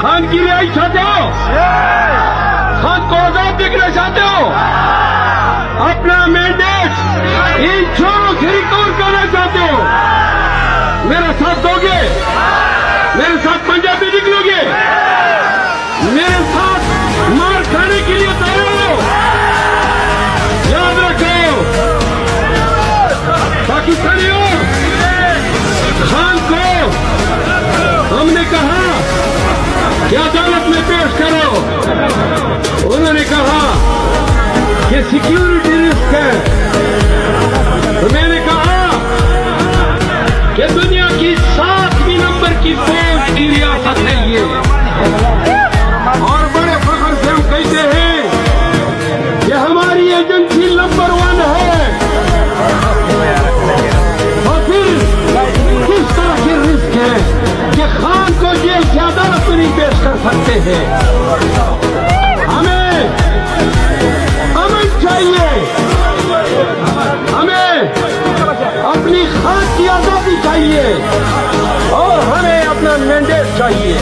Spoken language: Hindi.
खान की रिहाई चाहते हो? खान को आजाद देखना चाहते हो? अपना मैंडेट इन चोरों से रिकवर करना चाहते हो? मेरा साथ दोगे? मेरे साथ पंजाब में निकलोगे? मेरे साथ मार खाने के लिए तैयार हो? याद रखो पाकिस्तानियों, खान को हमने कहा कि अदालत में पेश करो। उन्होंने कहा कि सिक्योरिटी रिस्क है। तो मैंने कहा कि दुनिया की 7वीं नंबर की फौज की रियासत है ये, और बड़े फख्र से हम कहते हैं कि हमारी एजेंसी नंबर 1 है। और फिर किस तरह के रिस्क है कि खान को जेल से अदालत में नहीं पेश कर सकते हैं। हमें अमन चाहिए, हमें अपनी खान की आजादी चाहिए, और हमें अपना मैंडेट चाहिए।